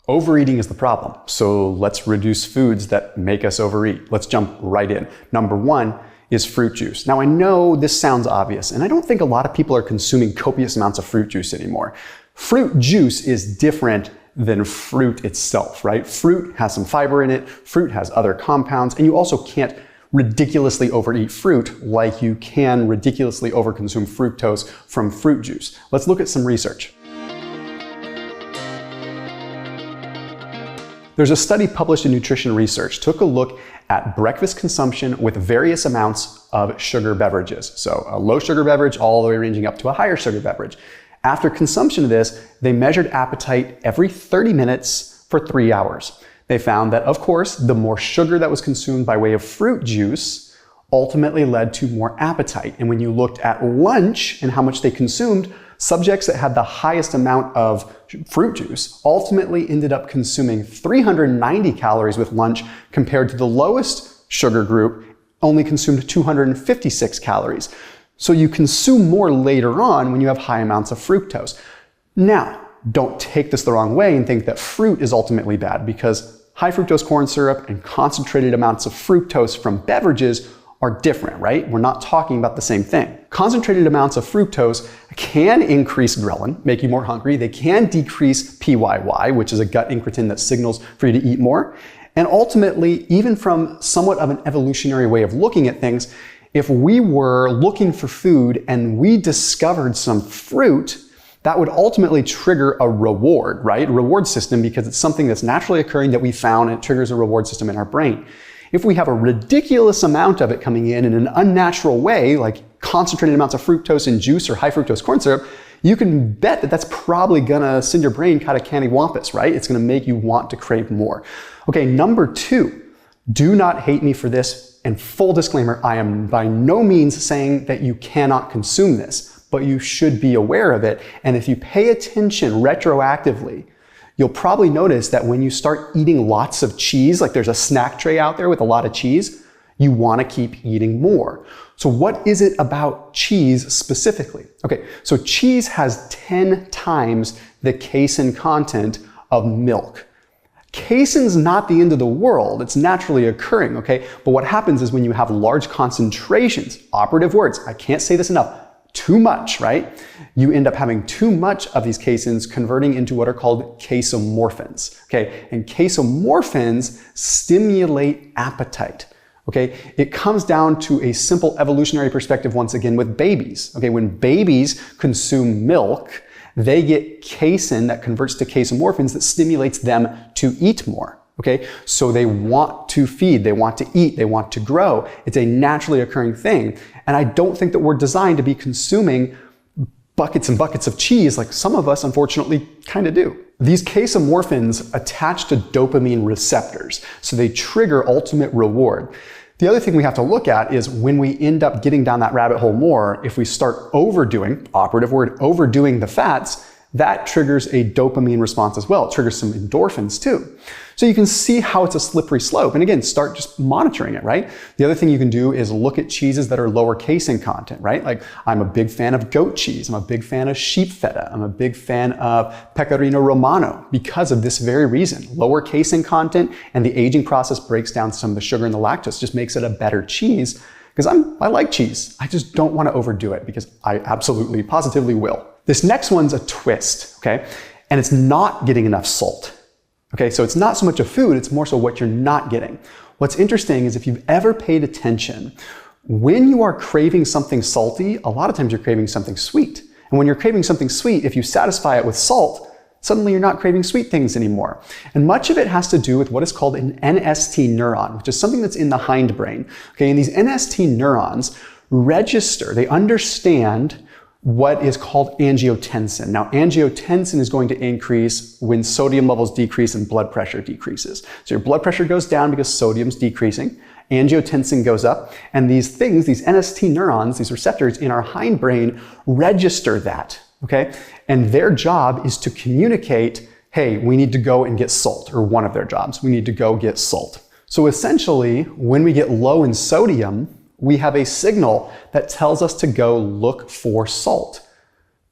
Overeating is the problem, so let's reduce foods that make us overeat. Let's jump right in. Number one is fruit juice. Now I know this sounds obvious, and I don't think a lot of people are consuming copious amounts of fruit juice anymore. Fruit juice is different than fruit itself, right? Fruit has some fiber in it, fruit has other compounds, and you also can't ridiculously overeat fruit like you can ridiculously overconsume fructose from fruit juice. Let's look at some research. There's a study published in Nutrition Research, took a look at breakfast consumption with various amounts of sugar beverages. So a low sugar beverage all the way ranging up to a higher sugar beverage. After consumption of this, they measured appetite every 30 minutes for 3 hours. They found that, of course, the more sugar that was consumed by way of fruit juice ultimately led to more appetite. And when you looked at lunch and how much they consumed, subjects that had the highest amount of fruit juice ultimately ended up consuming 390 calories with lunch compared to the lowest sugar group only consumed 256 calories. So you consume more later on when you have high amounts of fructose. Now, don't take this the wrong way and think that fruit is ultimately bad, because high fructose corn syrup and concentrated amounts of fructose from beverages are different, right? We're not talking about the same thing. Concentrated amounts of fructose can increase ghrelin, make you more hungry. They can decrease PYY, which is a gut incretin that signals for you to eat more. And ultimately, even from somewhat of an evolutionary way of looking at things, if we were looking for food and we discovered some fruit, that would ultimately trigger a reward, right? A reward system, because it's something that's naturally occurring that we found, and it triggers a reward system in our brain. If we have a ridiculous amount of it coming in an unnatural way, like concentrated amounts of fructose in juice or high fructose corn syrup, you can bet that that's probably gonna send your brain kind of candywampus, right? It's gonna make you want to crave more. Okay, number two, do not hate me for this. And full disclaimer, I am by no means saying that you cannot consume this, but you should be aware of it. And if you pay attention retroactively, you'll probably notice that when you start eating lots of cheese, like there's a snack tray out there with a lot of cheese, you want to keep eating more. So what is it about cheese specifically? Okay, so cheese has 10 times the casein content of milk. Casein's not the end of the world, it's naturally occurring, okay? But what happens is when you have large concentrations, operative words, I can't say this enough, too much, right? You end up having too much of these caseins converting into what are called casomorphins, okay? And casomorphins stimulate appetite, okay? It comes down to a simple evolutionary perspective once again with babies, okay? When babies consume milk, they get casein that converts to casomorphins that stimulates them to eat more. Okay, so they want to feed, they want to eat, they want to grow. It's a naturally occurring thing. And I don't think that we're designed to be consuming buckets and buckets of cheese like some of us unfortunately kind of do. These casomorphins attach to dopamine receptors, so they trigger ultimate reward. The other thing we have to look at is when we end up getting down that rabbit hole more, if we start overdoing, operative word, overdoing the fats, that triggers a dopamine response as well. It triggers some endorphins too. So you can see how it's a slippery slope. And again, start just monitoring it, right? The other thing you can do is look at cheeses that are lower casein content, right? Like I'm a big fan of goat cheese. I'm a big fan of sheep feta. I'm a big fan of pecorino romano because of this very reason. Lower casein content, and the aging process breaks down some of the sugar and the lactose, just makes it a better cheese. Because I like cheese. I just don't want to overdo it because I absolutely, positively will. This next one's a twist, okay? And it's not getting enough salt. Okay, so it's not so much a food, it's more so what you're not getting. What's interesting is if you've ever paid attention, when you are craving something salty, a lot of times you're craving something sweet. And when you're craving something sweet, if you satisfy it with salt, suddenly you're not craving sweet things anymore. And much of it has to do with what is called an NST neuron, which is something that's in the hindbrain. Okay, and these NST neurons register, they understand what is called angiotensin. Now, angiotensin is going to increase when sodium levels decrease and blood pressure decreases. So your blood pressure goes down because sodium's decreasing, angiotensin goes up, and these things, these NST neurons, these receptors in our hindbrain register that, okay? And their job is to communicate, hey, we need to go and get salt, or one of their jobs, we need to go get salt. So essentially, when we get low in sodium, we have a signal that tells us to go look for salt.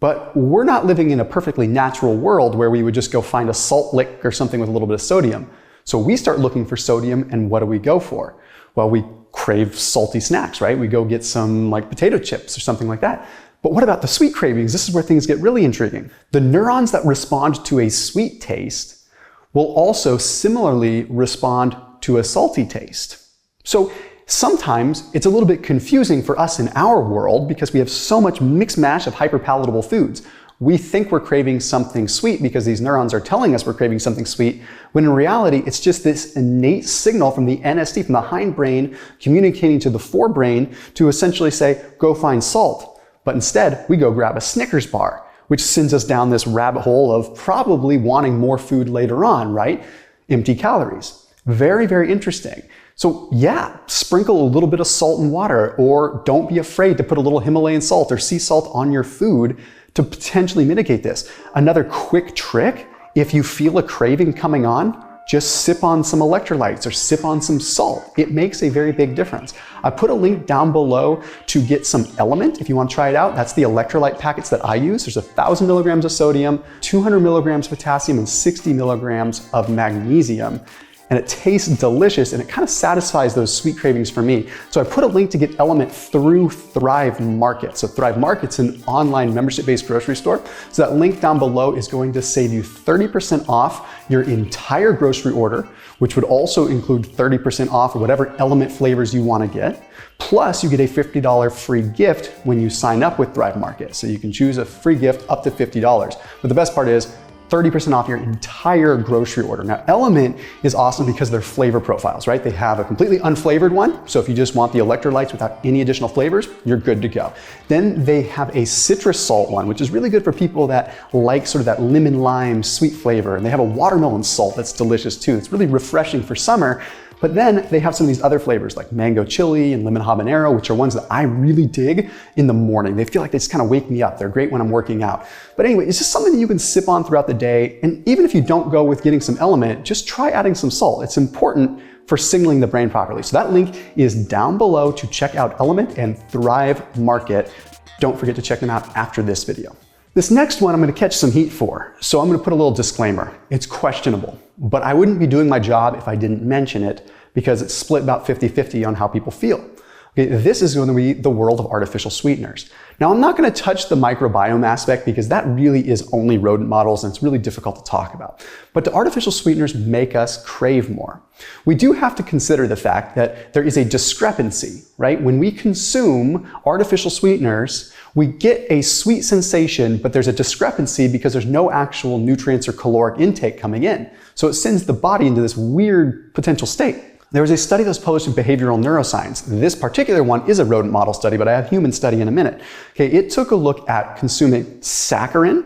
But we're not living in a perfectly natural world where we would just go find a salt lick or something with a little bit of sodium. So we start looking for sodium, and what do we go for? Well, we crave salty snacks, right? We go get some like potato chips or something like that. But what about the sweet cravings? This is where things get really intriguing. The neurons that respond to a sweet taste will also similarly respond to a salty taste. So sometimes it's a little bit confusing for us in our world because we have so much mixed mash of hyperpalatable foods. We think we're craving something sweet because these neurons are telling us we're craving something sweet, when in reality, it's just this innate signal from the NST, from the hindbrain, communicating to the forebrain to essentially say, go find salt. But instead, we go grab a Snickers bar, which sends us down this rabbit hole of probably wanting more food later on, right? Empty calories. Very, very interesting. So yeah, sprinkle a little bit of salt and water, or don't be afraid to put a little Himalayan salt or sea salt on your food to potentially mitigate this. Another quick trick, if you feel a craving coming on, just sip on some electrolytes or sip on some salt. It makes a very big difference. I put a link down below to get some LMNT if you want to try it out. That's the electrolyte packets that I use. There's 1,000 milligrams of sodium, 200 milligrams of potassium, and 60 milligrams of magnesium. And it tastes delicious, and it kind of satisfies those sweet cravings for me. So I put a link to get LMNT through Thrive Market. So Thrive Market's an online membership-based grocery store. So that link down below is going to save you 30% off your entire grocery order, which would also include 30% off whatever LMNT flavors you want to get. Plus, you get a $50 free gift when you sign up with Thrive Market. So you can choose a free gift up to $50. But the best part is, 30% off your entire grocery order. Now, LMNT is awesome because they're flavor profiles, right? They have a completely unflavored one. So if you just want the electrolytes without any additional flavors, you're good to go. Then they have a citrus salt one, which is really good for people that like sort of that lemon lime sweet flavor. And they have a watermelon salt that's delicious too. It's really refreshing for summer. But then they have some of these other flavors like mango chili and lemon habanero, which are ones that I really dig in the morning. They feel like they just kind of wake me up. They're great when I'm working out. But anyway, it's just something that you can sip on throughout the day. And even if you don't go with getting some LMNT, just try adding some salt. It's important for signaling the brain properly. So that link is down below to check out LMNT and Thrive Market. Don't forget to check them out after this video. This next one I'm going to catch some heat for, so I'm going to put a little disclaimer. It's questionable, but I wouldn't be doing my job if I didn't mention it because it's split about 50-50 on how people feel. Okay, this is going to be the world of artificial sweeteners. Now, I'm not going to touch the microbiome aspect because that really is only rodent models and it's really difficult to talk about. But do artificial sweeteners make us crave more? We do have to consider the fact that there is a discrepancy, right? When we consume artificial sweeteners, we get a sweet sensation, but there's a discrepancy because there's no actual nutrients or caloric intake coming in. So it sends the body into this weird potential state. There was a study that was published in Behavioral Neuroscience. This particular one is a rodent model study, but I have a human study in a minute. Okay, it took a look at consuming saccharin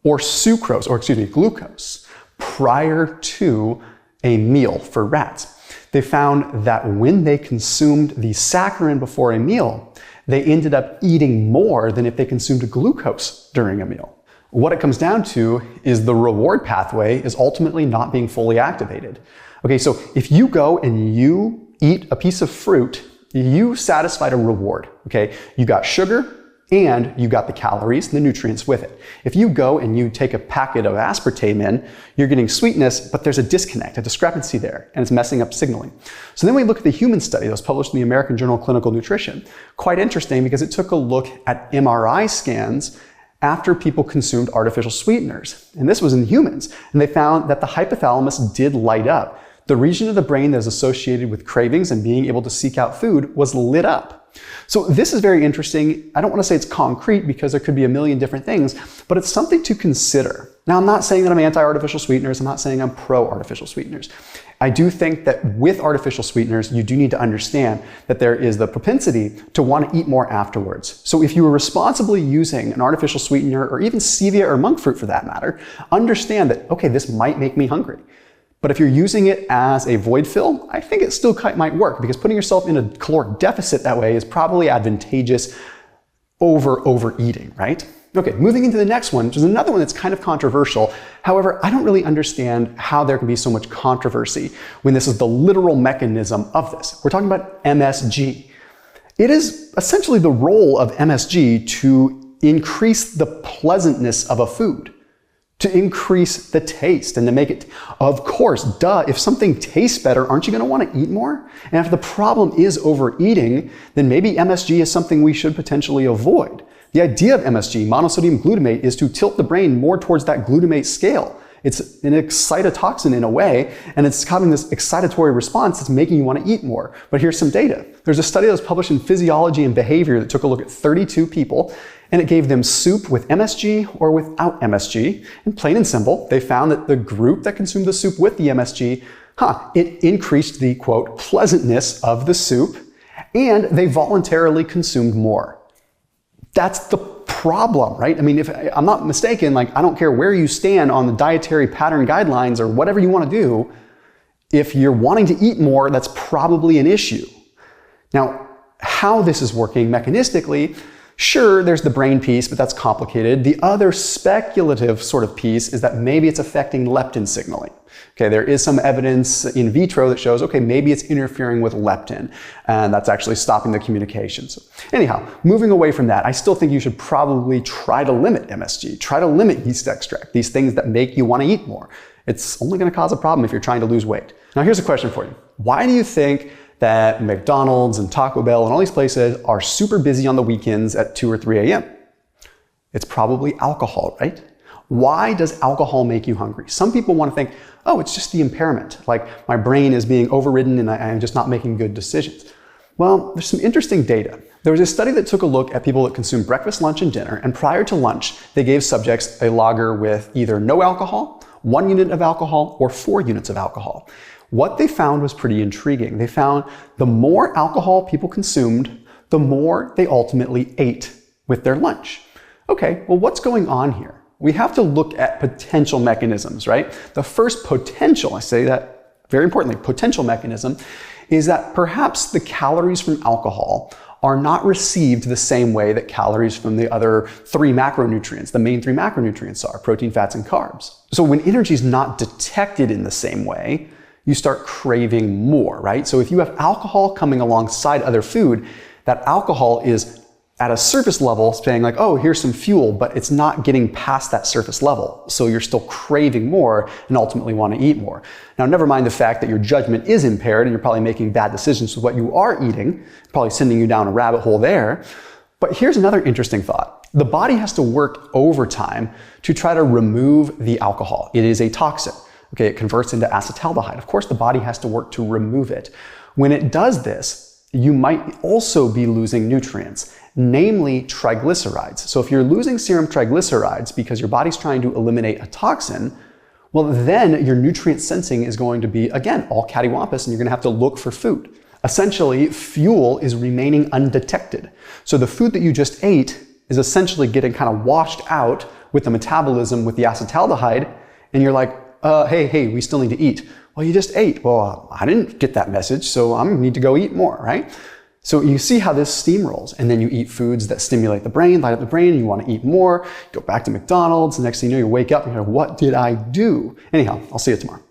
or sucrose, or excuse me, glucose prior to a meal for rats. They found that when they consumed the saccharin before a meal, they ended up eating more than if they consumed glucose during a meal. What it comes down to is the reward pathway is ultimately not being fully activated. Okay, so if you go and you eat a piece of fruit, you satisfied a reward, okay? You got sugar and you got the calories and the nutrients with it. If you go and you take a packet of aspartame in, you're getting sweetness, but there's a disconnect, a discrepancy there, and it's messing up signaling. So then we look at the human study that was published in the American Journal of Clinical Nutrition. Quite interesting because it took a look at MRI scans after people consumed artificial sweeteners. And this was in humans. And they found that the hypothalamus did light up. The region of the brain that is associated with cravings and being able to seek out food was lit up. So this is very interesting. I don't want to say it's concrete because there could be a million different things, but it's something to consider. Now, I'm not saying that I'm anti-artificial sweeteners. I'm not saying I'm pro-artificial sweeteners. I do think that with artificial sweeteners, you do need to understand that there is the propensity to want to eat more afterwards. So if you are responsibly using an artificial sweetener or even stevia or monk fruit for that matter, understand that, okay, this might make me hungry. But if you're using it as a void fill, I think it still might work because putting yourself in a caloric deficit that way is probably advantageous over overeating, right? Okay, moving into the next one, which is another one that's kind of controversial. However, I don't really understand how there can be so much controversy when this is the literal mechanism of this. We're talking about MSG. It is essentially the role of MSG to increase the pleasantness of a food, to increase the taste and to make it, of course, duh, if something tastes better, aren't you going to want to eat more? And if the problem is overeating, then maybe MSG is something we should potentially avoid. The idea of MSG, monosodium glutamate, is to tilt the brain more towards that glutamate scale. It's an excitotoxin in a way, and it's having this excitatory response that's making you want to eat more. But here's some data. There's a study that was published in Physiology and Behavior that took a look at 32 people, and it gave them soup with MSG or without MSG. And plain and simple, they found that the group that consumed the soup with the MSG, it increased the, quote, pleasantness of the soup, and they voluntarily consumed more. That's the problem, right? I mean, if I'm not mistaken, like, I don't care where you stand on the dietary pattern guidelines or whatever you want to do, if you're wanting to eat more, that's probably an issue. Now, how this is working mechanistically, sure, there's the brain piece, but that's complicated. The other speculative sort of piece is that maybe it's affecting leptin signaling. Okay, there is some evidence in vitro that shows, okay, maybe it's interfering with leptin, and that's actually stopping the communications. Anyhow, moving away from that, I still think you should probably try to limit MSG, try to limit yeast extract, these things that make you want to eat more. It's only going to cause a problem if you're trying to lose weight. Now, here's a question for you. Why do you think that McDonald's and Taco Bell and all these places are super busy on the weekends at 2 or 3 a.m.? It's probably alcohol, right? Why does alcohol make you hungry? Some people want to think, oh, it's just the impairment. Like, my brain is being overridden and I'm just not making good decisions. Well, there's some interesting data. There was a study that took a look at people that consumed breakfast, lunch, and dinner, and prior to lunch, they gave subjects a lager with either no alcohol, 1 unit of alcohol, or 4 units of alcohol. What they found was pretty intriguing. They found the more alcohol people consumed, the more they ultimately ate with their lunch. Okay, well, what's going on here? We have to look at potential mechanisms, right? The first potential, I say that very importantly, potential mechanism, is that perhaps the calories from alcohol are not received the same way that calories from the other 3 macronutrients, the main 3 macronutrients are, protein, fats, and carbs. So when energy is not detected in the same way, you start craving more, right? So if you have alcohol coming alongside other food, that alcohol is at a surface level saying like, oh, here's some fuel, but it's not getting past that surface level. So you're still craving more and ultimately want to eat more. Now, never mind the fact that your judgment is impaired and you're probably making bad decisions with what you are eating, probably sending you down a rabbit hole there. But here's another interesting thought. The body has to work overtime to try to remove the alcohol. It is a toxin. Okay, it converts into acetaldehyde. Of course, the body has to work to remove it. When it does this, you might also be losing nutrients, namely triglycerides. So if you're losing serum triglycerides because your body's trying to eliminate a toxin, well, then your nutrient sensing is going to be, again, all cattywampus, and you're going to have to look for food. Essentially, fuel is remaining undetected. So the food that you just ate is essentially getting kind of washed out with the metabolism with the acetaldehyde, and you're like, hey, we still need to eat. Well, you just ate. Well, I didn't get that message, so I'm gonna need to go eat more, right? So you see how this steamrolls, and then you eat foods that stimulate the brain, light up the brain, and you want to eat more. Go back to McDonald's, the next thing you know, you wake up and you're like, what did I do? Anyhow, I'll see you tomorrow.